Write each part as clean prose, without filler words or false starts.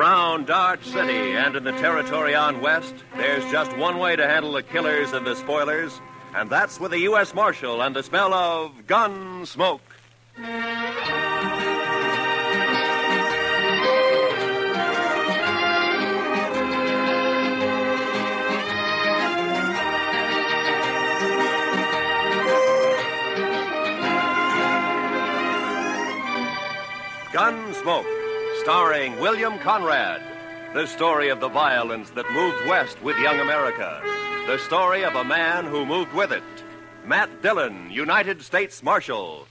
Around Dodge City and in the territory on west, there's just one way to handle the killers and the spoilers, and that's with a U.S. Marshal and the smell of gun smoke. Gunsmoke, starring William Conrad. The story of the violence that moved west with young America. The story of a man who moved with it. Matt Dillon, United States Marshal.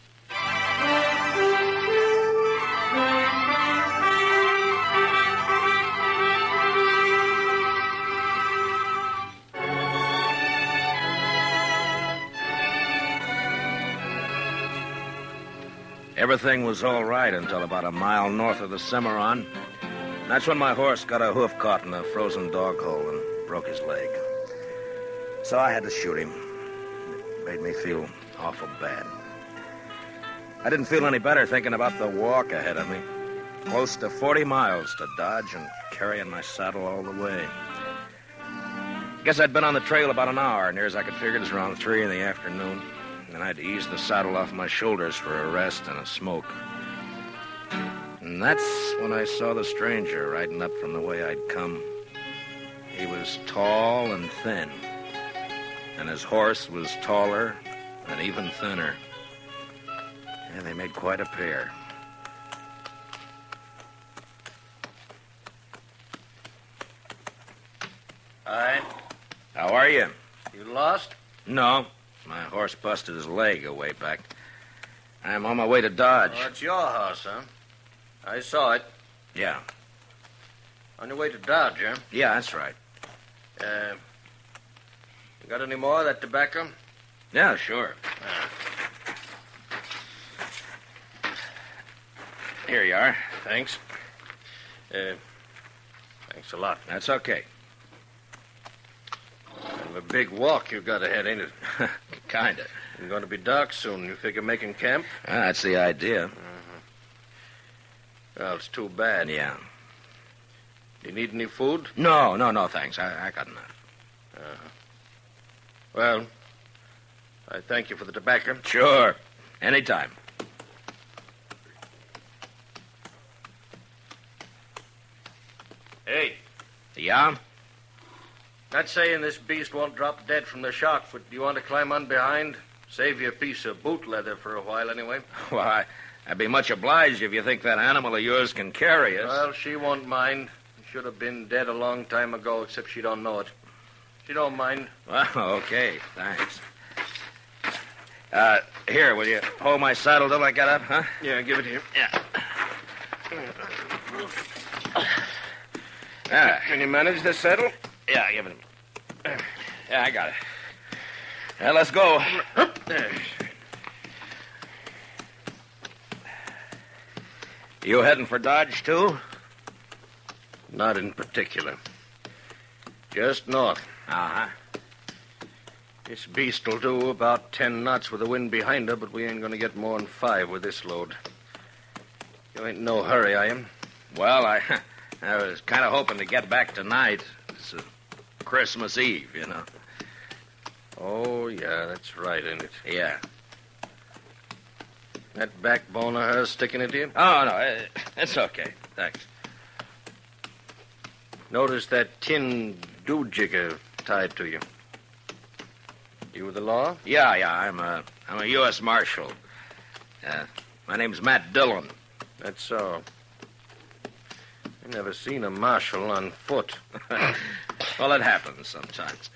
Everything was all right until about a mile north of the Cimarron. That's when my horse got a hoof caught in a frozen dog hole and broke his leg. So I had to shoot him. It made me feel awful bad. I didn't feel any better thinking about the walk ahead of me. Close to 40 miles to Dodge and carrying my saddle all the way. Guess I'd been on the trail about an hour, near as I could figure it was around 3 in the afternoon. And I had to ease the saddle off my shoulders for a rest and a smoke. And that's when I saw the stranger riding up from the way I'd come. He was tall and thin, and his horse was taller and even thinner. And they made quite a pair. Hi. How are you? You lost? No. My horse busted his leg away back. I'm on my way to Dodge. Oh, it's your horse, huh? I saw it. Yeah. On your way to Dodge, huh? Yeah, that's right. You got any more of that tobacco? Yeah, sure. Here you are. Thanks. Thanks a lot. That's okay. Kind of a big walk you've got ahead, ain't it? Kinda. It's going to be dark soon. You figure making camp? That's the idea. Uh-huh. Well, it's too bad. Yeah. Do you need any food? No, thanks. I got enough. Uh-huh. Well, I thank you for the tobacco. Sure. Anytime. Hey. Yeah? Not saying this beast won't drop dead from the shock, but do you want to climb on behind? Save you a piece of boot leather for a while, anyway. Well, I'd be much obliged if you think that animal of yours can carry us. Well, she won't mind. She should have been dead a long time ago, except she don't know it. She don't mind. Well, okay. Thanks. Here, will you hold my saddle till I get up, huh? Yeah, give it here. Yeah. Ah. Can you manage the saddle? Yeah, give it to me. Yeah, I got it. Well, let's go. You heading for Dodge, too? Not in particular. Just north. Uh-huh. This beast will do about 10 knots with the wind behind her, but we ain't going to get more than 5 with this load. You ain't in no hurry, are you? Well, I was kind of hoping to get back tonight. It's Christmas Eve, you know. Oh, yeah, that's right, ain't it? Yeah. That backbone of hers sticking into you? Oh, no, it's okay. Thanks. Notice that tin do-jigger tied to you. You with the law? Yeah, I'm a U.S. Marshal. My name's Matt Dillon. That's so. I never seen a marshal on foot. Well, it happens sometimes.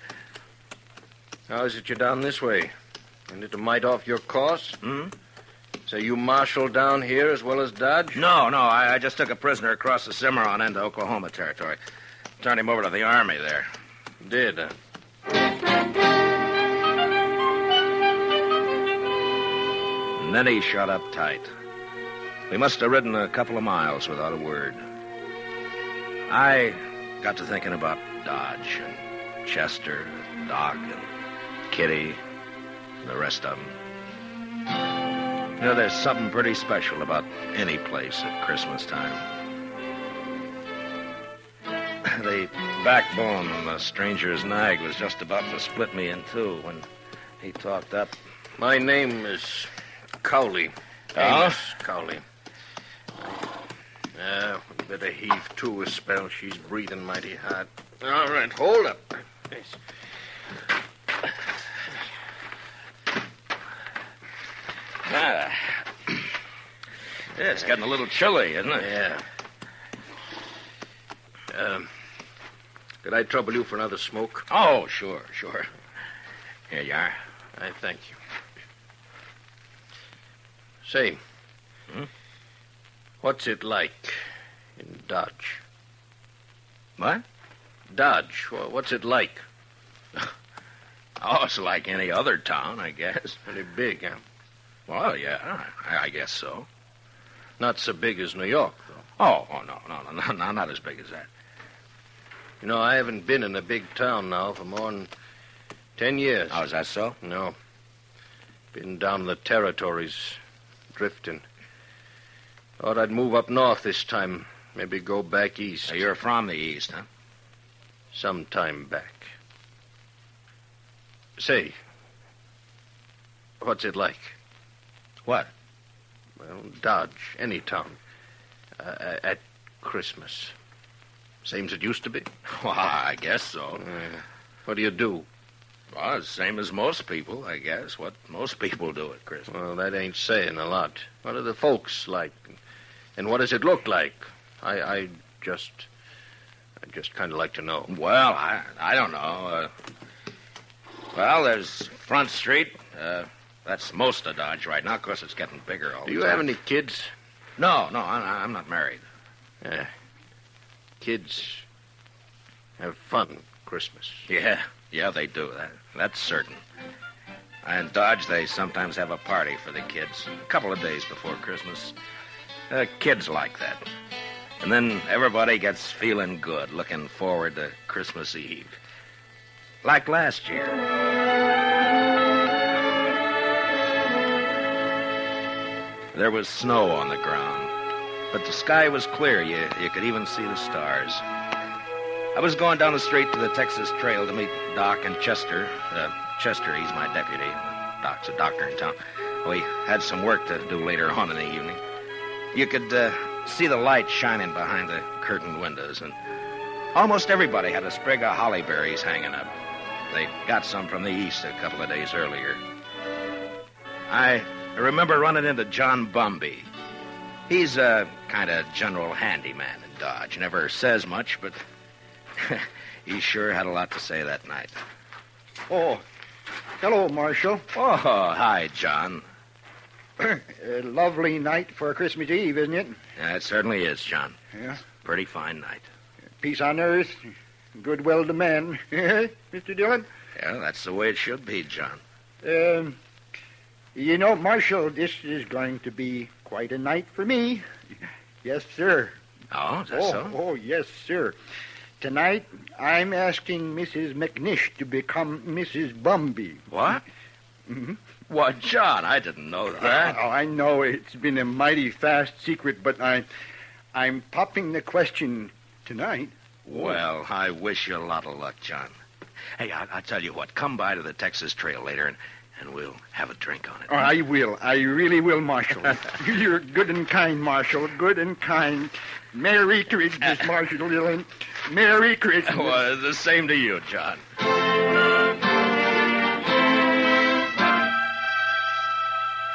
How is it you're down this way? Ain't it a mite off your course? So you marshal down here as well as Dodge? No, I just took a prisoner across the Cimarron into Oklahoma territory. Turned him over to the Army there. Did, huh? And then he shut up tight. We must have ridden a couple of miles without a word. I got to thinking about Dodge and Chester, Doc, and Kitty, and the rest of them. You know, there's something pretty special about any place at Christmas time. the backbone on the stranger's nag was just about to split me in two when he talked up. My name is Cowley. Oh? Amos Cowley. We better heave to a spell. She's breathing mighty hard. All right, hold up. Yes. Yeah, it's getting a little chilly, isn't it? Yeah. Could I trouble you for another smoke? Oh, sure. Here you are. I thank you. Say, what's it like in Dodge? What? Dodge. What's it like? Oh, it's like any other town, I guess. Pretty big, huh? Well, yeah, I guess so. Not so big as New York, though. Oh, no, not as big as that. You know, I haven't been in a big town now for more than 10 years. Oh, is that so? No. Been down the territories, drifting. Thought I'd move up north this time. Maybe go back east. So you're from the east, huh? Some time back. Say, what's it like? What? Well, Dodge, any town. At Christmas. Same as it used to be? Well, I guess so. What do you do? Well, it's the same as most people, I guess. What most people do at Christmas. Well, that ain't saying a lot. What are the folks like? And what does it look like? I just kind of like to know. Well, I don't know. Well, there's Front Street. That's most of Dodge right now. Of course, it's getting bigger all the time. Do you have any kids? No, I'm not married. Yeah. Kids have fun Christmas. Yeah, they do. That's certain. In Dodge, they sometimes have a party for the kids a couple of days before Christmas. Kids like that. And then everybody gets feeling good, looking forward to Christmas Eve. Like last year. There was snow on the ground, but the sky was clear. You could even see the stars. I was going down the street to the Texas Trail to meet Doc and Chester. Chester, he's my deputy. Doc's a doctor in town. We had some work to do later on in the evening. You could see the light shining behind the curtained windows, and almost everybody had a sprig of holly berries hanging up. They got some from the east a couple of days earlier. I remember running into John Bumby. He's a kind of general handyman in Dodge. Never says much, but he sure had a lot to say that night. Oh, hello, Marshal. Oh, hi, John. A lovely night for Christmas Eve, isn't it? Yeah, it certainly is, John. Yeah. Pretty fine night. Peace on earth, goodwill to men. Mr. Dillon? Yeah, that's the way it should be, John. You know, Marshal, this is going to be quite a night for me. Yes, sir. Oh, is that so? Oh, yes, sir. Tonight, I'm asking Mrs. McNish to become Mrs. Bumby. What? Mm-hmm. Well, John, I didn't know that. Oh, I know it's been a mighty fast secret, but I'm popping the question tonight. Well, I wish you a lot of luck, John. Hey, I'll tell you what. Come by to the Texas Trail later, and we'll have a drink on it. Oh, I will. I really will, Marshal. You're good and kind, Marshal. Good and kind. Merry Christmas, Marshal Dillon. Merry Christmas. Well, the same to you, John.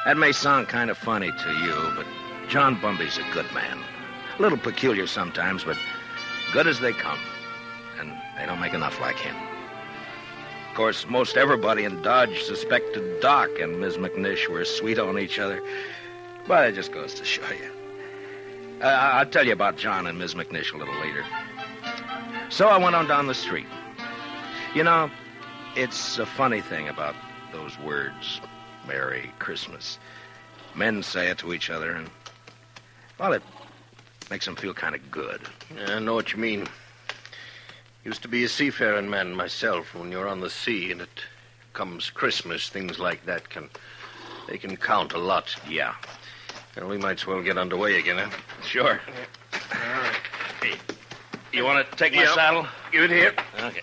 That may sound kind of funny to you, but John Bumby's a good man. A little peculiar sometimes, but good as they come. And they don't make enough like him. Of course, most everybody in Dodge suspected Doc and Ms. McNish were sweet on each other. But it just goes to show you. I'll tell you about John and Ms. McNish a little later. So I went on down the street. You know, it's a funny thing about those words, Merry Christmas. Men say it to each other, and, well, it makes them feel kind of good. Yeah, I know what you mean. Used to be a seafaring man myself. When you're on the sea and it comes Christmas, things like that they can count a lot. Yeah. Well, we might as well get underway again, huh? Sure. All right. Hey. You want to take my saddle? Give it here. Okay.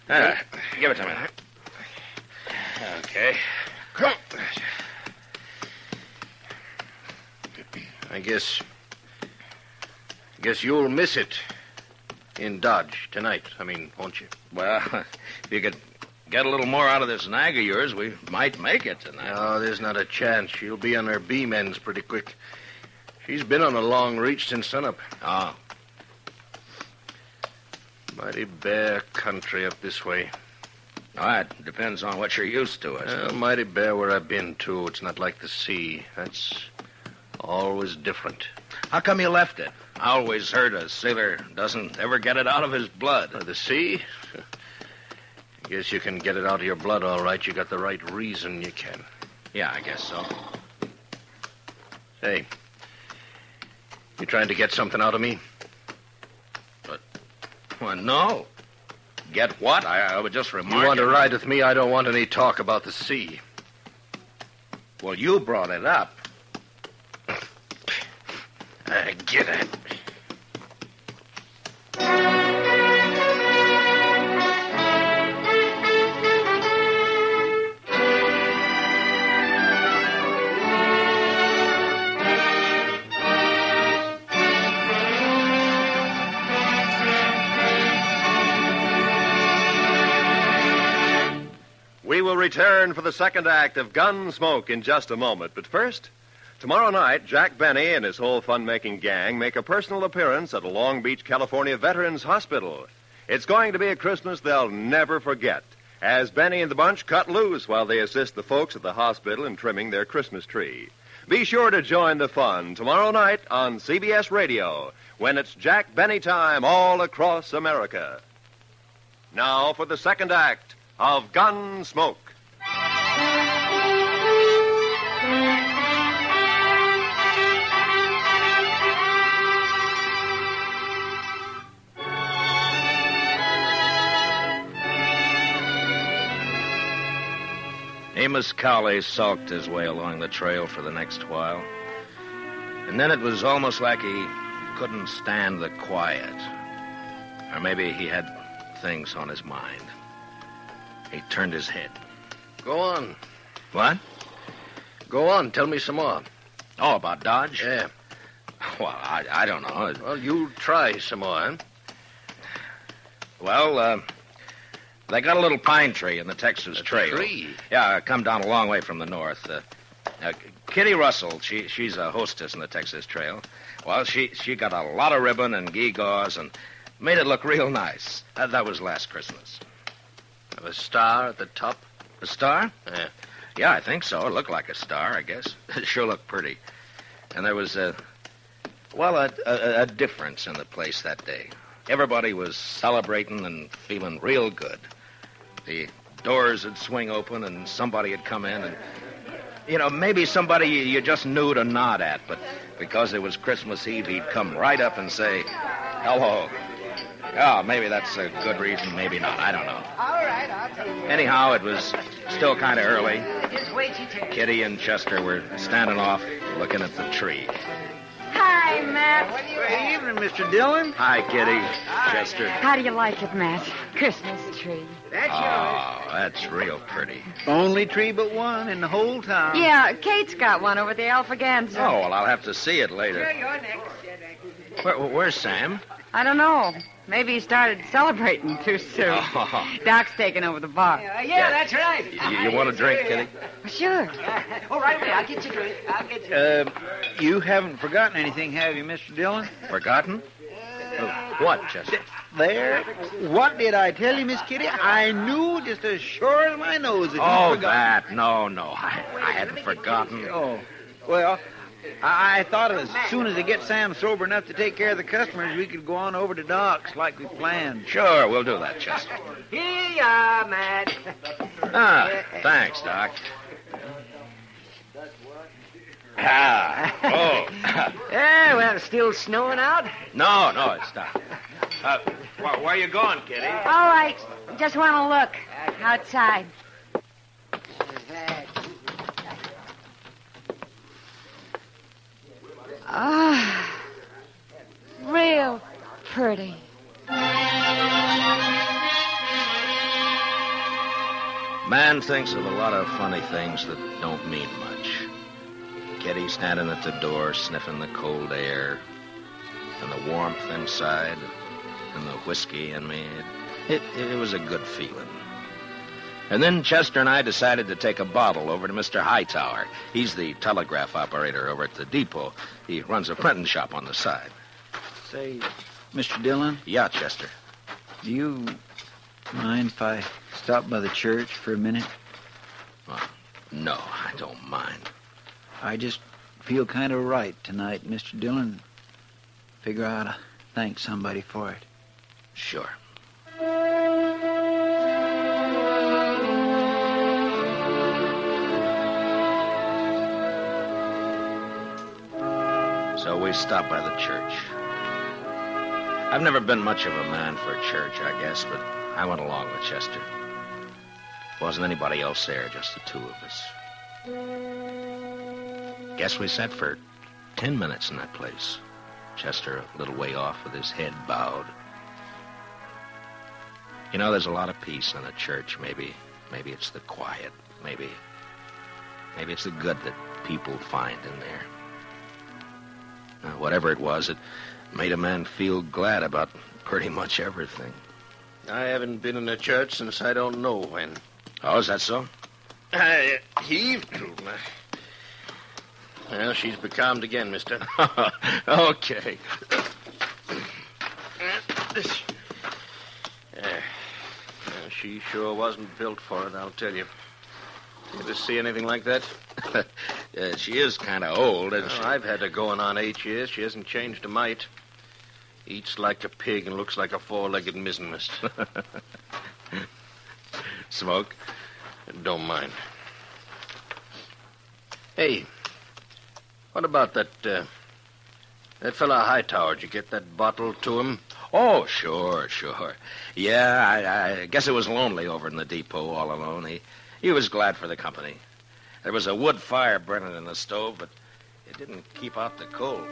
That's... Give it to me. Okay. Come. I guess you'll miss it in Dodge tonight. Won't you? Well, if you could get a little more out of this nag of yours, we might make it tonight. No, there's not a chance. She'll be on her beam ends pretty quick. She's been on a long reach since sunup. Oh. Mighty bare country up this way. All right. Depends on what you're used to, I suppose. Well, mighty bare where I've been, too. It's not like the sea. That's always different. How come you left it? I always heard a sailor doesn't ever get it out of his blood. The sea? Guess you can get it out of your blood, all right. You got the right reason you can. Yeah, I guess so. Hey, you trying to get something out of me? Well, no. Get what? I would just remark. You want to ride with me? I don't want any talk about the sea. Well, you brought it up. I get it. We will return for the second act of Gunsmoke in just a moment. But first, tomorrow night, Jack Benny and his whole fun-making gang make a personal appearance at a Long Beach, California Veterans Hospital. It's going to be a Christmas they'll never forget, as Benny and the bunch cut loose while they assist the folks at the hospital in trimming their Christmas tree. Be sure to join the fun tomorrow night on CBS Radio, when it's Jack Benny time all across America. Now for the second act of Gunsmoke. Amos Cowley sulked his way along the trail for the next while. And then it was almost like he couldn't stand the quiet. Or maybe he had things on his mind. He turned his head. Go on. What? Go on. Tell me some more. Oh, about Dodge? Yeah. Well, I don't know. Well, you try some more, huh? Well, they got a little pine tree in the Texas Trail. Tree? Yeah, come down a long way from the north. Kitty Russell, she's a hostess in the Texas Trail. Well, she got a lot of ribbon and gewgaws and made it look real nice. That was last Christmas. A star at the top? A star? Yeah. Yeah, I think so. It looked like a star, I guess. It sure looked pretty. And there was a difference in the place that day. Everybody was celebrating and feeling real good. The doors would swing open and somebody would come in and, maybe somebody you just knew to nod at, but because it was Christmas Eve, he'd come right up and say, hello. Oh, maybe that's a good reason, maybe not. I don't know. All right, I'll tell you. Anyhow, it was still kind of early. Just wait your turn. Kitty and Chester were standing off looking at the tree. Hi, Matt. Good evening, Mr. Dillon. Hi, Kitty. Chester. How do you like it, Matt? Christmas tree. That's Oh, that's real pretty. Only tree but one in the whole town. Yeah, Kate's got one over the Alphaganza. Oh, well, I'll have to see it later. You're next. Where's Sam? I don't know. Maybe he started celebrating too soon. Oh. Doc's taking over the bar. Yeah, that's right. You want a drink, Kitty? Sure. All right, I'll get you a drink. I'll get you. You haven't forgotten anything, have you, Mr. Dillon? Forgotten? What, Chester? There. What did I tell you, Miss Kitty? I knew just as sure as my nose that you Oh, forgot. that. No. I hadn't forgotten. Oh, well, I thought as soon as they get Sam sober enough to take care of the customers, we could go on over to Doc's like we planned. Sure, we'll do that, Chester. Here you are, Matt. Thanks, Doc. Oh. Yeah, well, still snowing out? No, it's not. Where are you going, Kitty? All right. Just want to look outside. real pretty. Man thinks of a lot of funny things that don't mean much. Kitty standing at the door, sniffing the cold air, and the warmth inside, and the whiskey in me. It was a good feeling. And then Chester and I decided to take a bottle over to Mr. Hightower. He's the telegraph operator over at the depot. He runs a printing shop on the side. Say, Mr. Dillon? Yeah, Chester. Do you mind if I stop by the church for a minute? Well, no, I don't mind. I just feel kind of right tonight, Mr. Dillon. Figure I ought to thank somebody for it. Sure. So we stopped by the church. I've never been much of a man for church, I guess, but I went along with Chester. Wasn't anybody else there, just the two of us. Guess we sat for 10 minutes in that place. Chester a little way off with his head bowed. You know, there's a lot of peace in a church. Maybe it's the quiet. Maybe it's the good that people find in there. Whatever it was, it made a man feel glad about pretty much everything. I haven't been in a church since I don't know when. Oh, is that so? I heaved to. Well, she's becalmed again, mister. Okay. She sure wasn't built for it, I'll tell you. You ever see anything like that? She is kind of old, isn't she? I've had her going on 8 years. She hasn't changed a mite. Eats like a pig and looks like a four-legged mizzenmast. Smoke? Don't mind. Hey, what about that fella Hightower? Did you get that bottle to him? Oh, sure. Yeah, I guess it was lonely over in the depot all alone. He was glad for the company. There was a wood fire burning in the stove, but it didn't keep out the cold.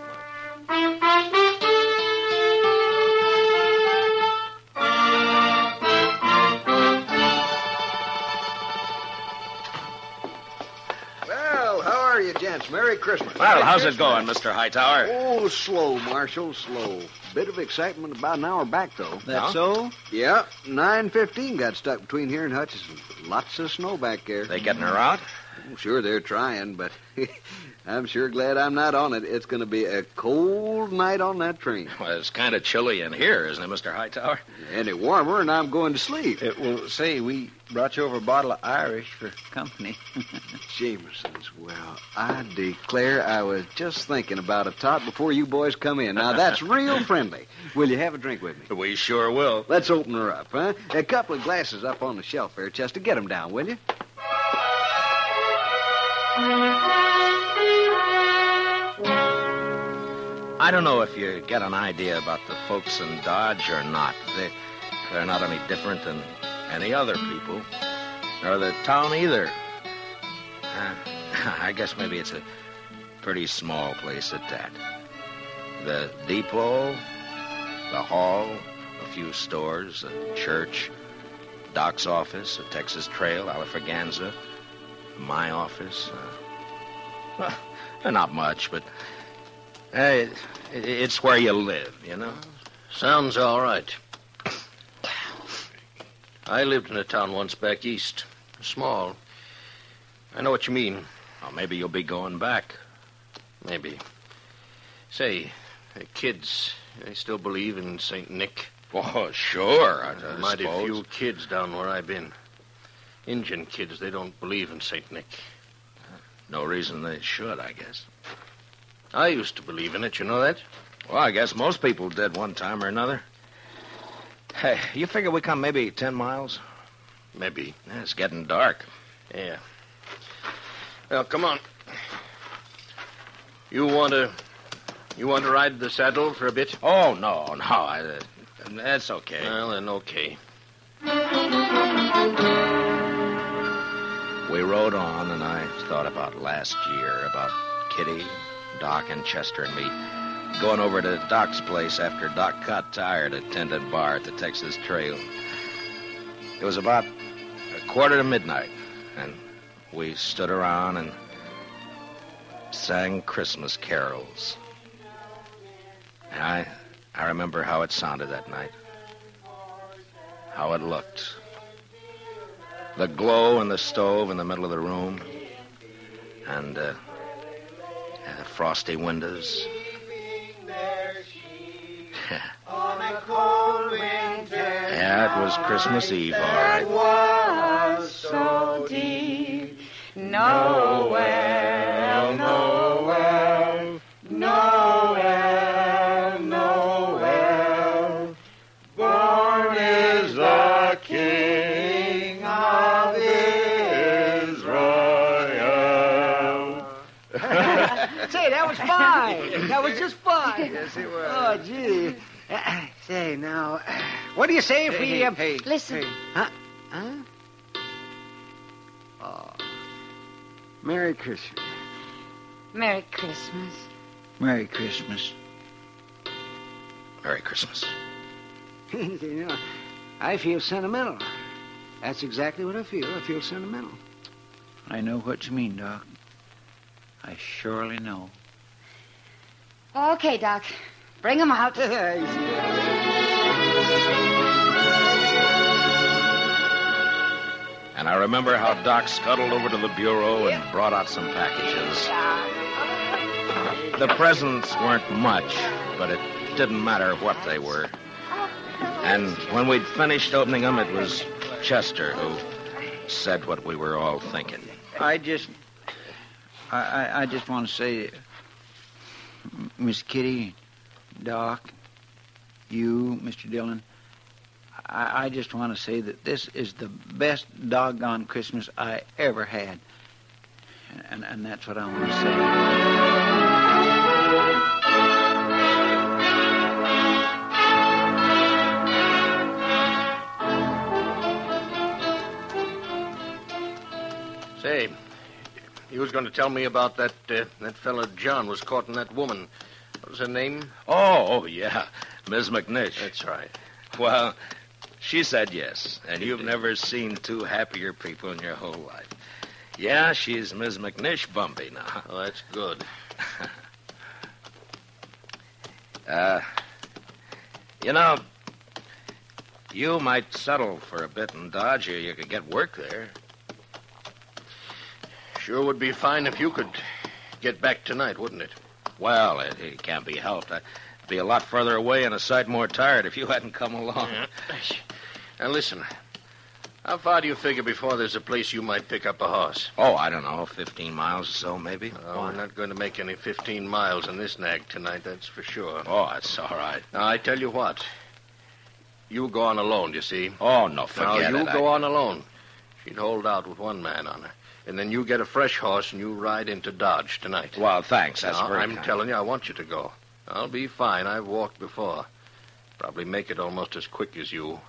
Well, how are you, gents? Merry Christmas. Well, how's it going, Mr. Hightower? Oh, slow, Marshal, slow. Bit of excitement about an hour back, though. That so? Yeah, 9:15 got stuck between here and Hutchison. Lots of snow back there. They getting her out? Sure, they're trying, but I'm sure glad I'm not on it. It's going to be a cold night on that train. Well, it's kind of chilly in here, isn't it, Mr. Hightower? Any warmer, and I'm going to sleep. Well, say, we brought you over a bottle of Irish for company. Jameson's. Well, I declare I was just thinking about a tot before you boys come in. Now, that's real friendly. Will you have a drink with me? We sure will. Let's open her up, huh? A couple of glasses up on the shelf there, Chester. Get them down, will you? I don't know if you get an idea about the folks in Dodge or not. They're not any different than any other people, or the town either. I guess maybe it's a pretty small place at that. The depot, the hall, a few stores, a church, Doc's office, a Texas Trail, Alafraganza, my office. Not much, but it's where you live, you know? Sounds all right. I lived in a town once back east. Small. I know what you mean. Well, maybe you'll be going back. Maybe. Say, the kids, they still believe in St. Nick? Oh, sure, I Mighty suppose. few kids down where I've been. Indian kids, they don't believe in St. Nick. No reason they should, I guess. I used to believe in it, you know that? Well, I guess most people did one time or another. Hey, you figure we come maybe 10 miles? Maybe. Yeah, it's getting dark. Yeah. Well, come on. You want to ride the saddle for a bit? Oh, no. That's okay. Well, then okay. We rode on, and I thought about last year, about Kitty, Doc, and Chester and me. going over to Doc's place after Doc got tired at Tendon Bar at the Texas Trail. It was about 1:45, and we stood around and sang Christmas carols. And I remember how it sounded that night, how it looked. The glow in the stove in the middle of the room, and the frosty windows. Yeah, it was Christmas Eve, all right. Was so deep. Noel, Noel, Noel, Noel. Born is the King of Israel. Say, that was fine. That was just fine. Yes, it was. Oh, gee. Say, now, what do you say if we... Listen. Huh? Oh. Merry Christmas. Merry Christmas. Merry Christmas. Merry Christmas. You know, I feel sentimental. That's exactly what I feel. I feel sentimental. I know what you mean, Doc. I surely know. Okay, Doc. Bring him out. And I remember how Doc scuttled over to the bureau and brought out some packages. The presents weren't much, but it didn't matter what they were. And when we'd finished opening them, it was Chester who said what we were all thinking. I just want to say, Miss Kitty, Doc, you, Mr. Dillon, I just want to say that this is the best doggone Christmas I ever had. And that's what I want to say. Say, you was going to tell me about that fella John was courting that woman. What was her name? Oh, yeah, Ms. McNish. That's right. Well, she said yes, and you've never seen two happier people in your whole life. Yeah, she's Ms. McNish Bumpy now. Oh, that's good. You know, you might settle for a bit in Dodge, or you could get work there. Sure would be fine if you could get back tonight, wouldn't it? Well, it can't be helped. I'd be a lot further away and a sight more tired if you hadn't come along. Yeah. Now, listen. How far do you figure before there's a place you might pick up a horse? Oh, I don't know, 15 miles or so, maybe. Oh, we're not going to make any 15 miles in this nag tonight, that's for sure. Oh, that's all right. Now, I tell you what. You go on alone, you see. Oh, no, forget it. Now, you go on alone. She'd hold out with one man on her. And then you get a fresh horse and you ride into Dodge tonight. Well, thanks. That's very I'm kind. telling you, I want you to go. I'll be fine. I've walked before. Probably make it almost as quick as you.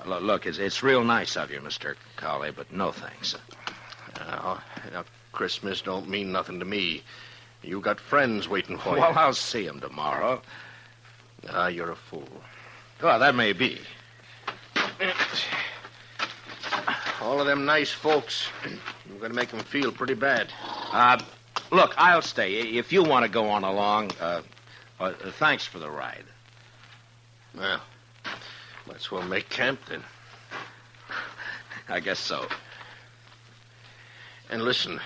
Look, it's real nice of you, Mr. Colley, but no thanks. Now, Christmas don't mean nothing to me. You got friends waiting for you. Well, I'll see him tomorrow. You're a fool. Well, that may be. All of them nice folks. You're going to make them feel pretty bad. Look, I'll stay. If you want to go on along, thanks for the ride. Well, might as well make camp then. I guess so. And listen,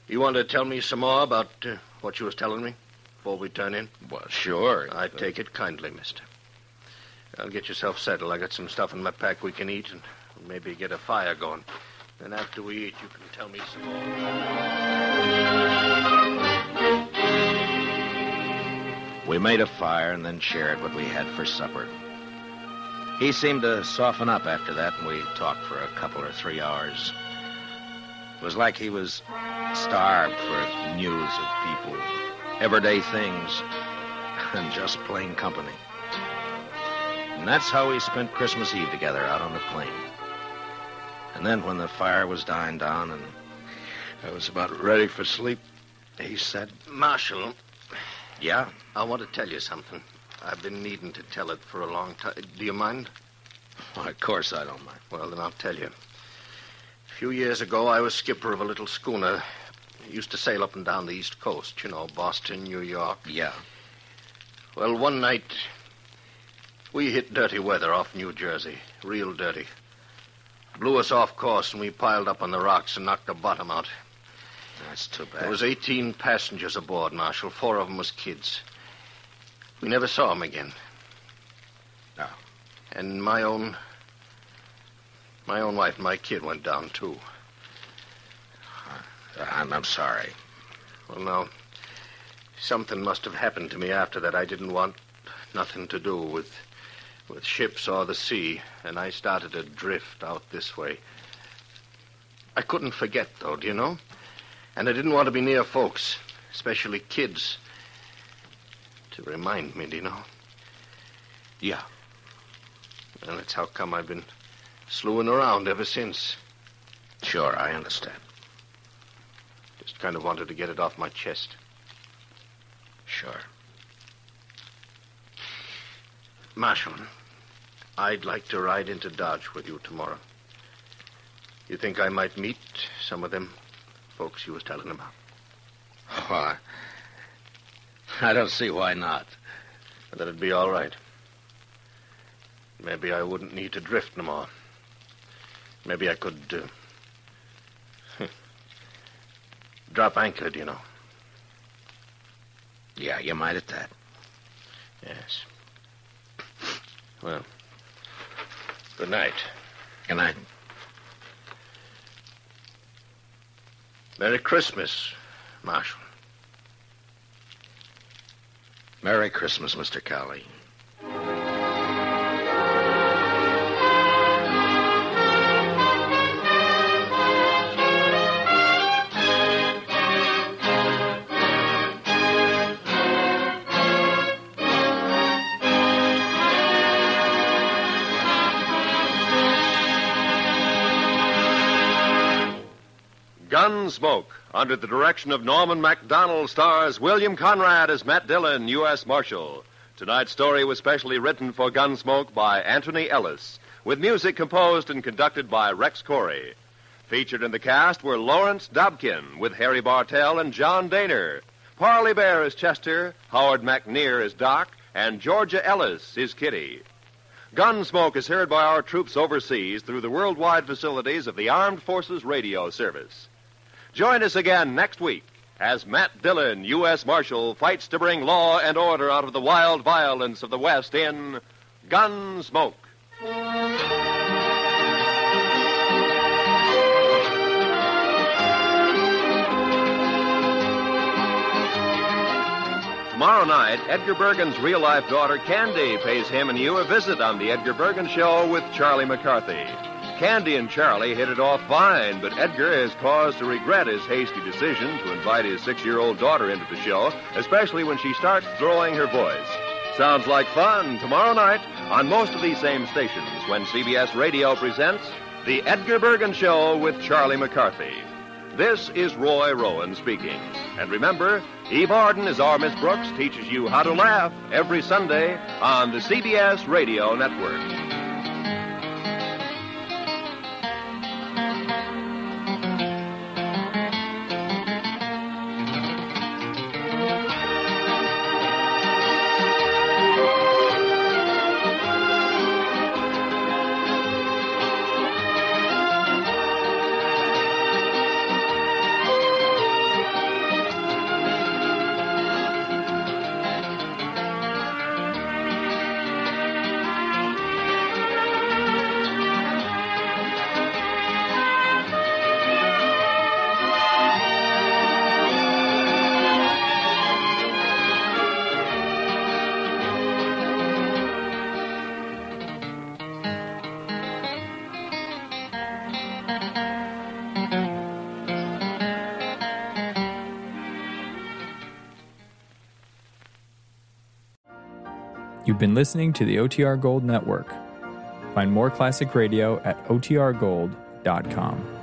you want to tell me some more about what you was telling me before we turn in? Well, sure. I take it kindly, mister. I'll get yourself settled. I got some stuff in my pack we can eat and maybe get a fire going. Then after we eat, you can tell me some more. We made a fire and then shared what we had for supper. He seemed to soften up after that, and we talked for a couple or 3 hours. It was like he was starved for news of people, everyday things, and just plain company. And that's how we spent Christmas Eve together out on the plain. And then when the fire was dying down and I was about ready for sleep, he said, Marshal, Yeah? I want to tell you something. I've been needing to tell it for a long time. Do you mind? Why, of course I don't mind. Well, then I'll tell you. A few years ago, I was skipper of a little schooner. Used to sail up and down the East Coast, Boston, New York. Yeah. Well, one night, we hit dirty weather off New Jersey. Real dirty. Blew us off course, and we piled up on the rocks and knocked the bottom out. That's too bad. There was 18 passengers aboard, Marshal. 4 of them was kids. We never saw them again. No. And my own wife and my kid went down, too. I'm sorry. Well, now, something must have happened to me after that. I didn't want nothing to do with ships or the sea, and I started to drift out this way. I couldn't forget, though, do you know? And I didn't want to be near folks, especially kids, to remind me, do you know? Yeah. And that's how come I've been slewing around ever since. Sure, I understand. Just kind of wanted to get it off my chest. Sure. Marshal, I'd like to ride into Dodge with you tomorrow. You think I might meet some of them folks you was telling about? Oh, I don't see why not. That'd be all right. Maybe I wouldn't need to drift no more. Maybe I could drop anchor, do you know? Yeah, you might at that. Yes. Well, good night. Good night. Merry Christmas, Marshal. Merry Christmas, Mr. Cowley. Gunsmoke, under the direction of Norman MacDonald, stars William Conrad as Matt Dillon, U.S. Marshal. Tonight's story was specially written for Gunsmoke by Anthony Ellis, with music composed and conducted by Rex Corey. Featured in the cast were Lawrence Dobkin, with Harry Bartell and John Daner. Parley Bear as Chester, Howard McNear as Doc, and Georgia Ellis is Kitty. Gunsmoke is heard by our troops overseas through the worldwide facilities of the Armed Forces Radio Service. Join us again next week as Matt Dillon, U.S. Marshal, fights to bring law and order out of the wild violence of the West in Gunsmoke. Tomorrow night, Edgar Bergen's real-life daughter, Candy, pays him and you a visit on The Edgar Bergen Show with Charlie McCarthy. Candy and Charlie hit it off fine, but Edgar has cause to regret his hasty decision to invite his 6-year-old daughter into the show, especially when she starts throwing her voice. Sounds like fun tomorrow night on most of these same stations when CBS Radio presents The Edgar Bergen Show with Charlie McCarthy. This is Roy Rowan speaking. And remember, Eve Arden, as our Miss Brooks, teaches you how to laugh every Sunday on the CBS Radio Network. You've been listening to the OTR Gold Network. Find more classic radio at otrgold.com.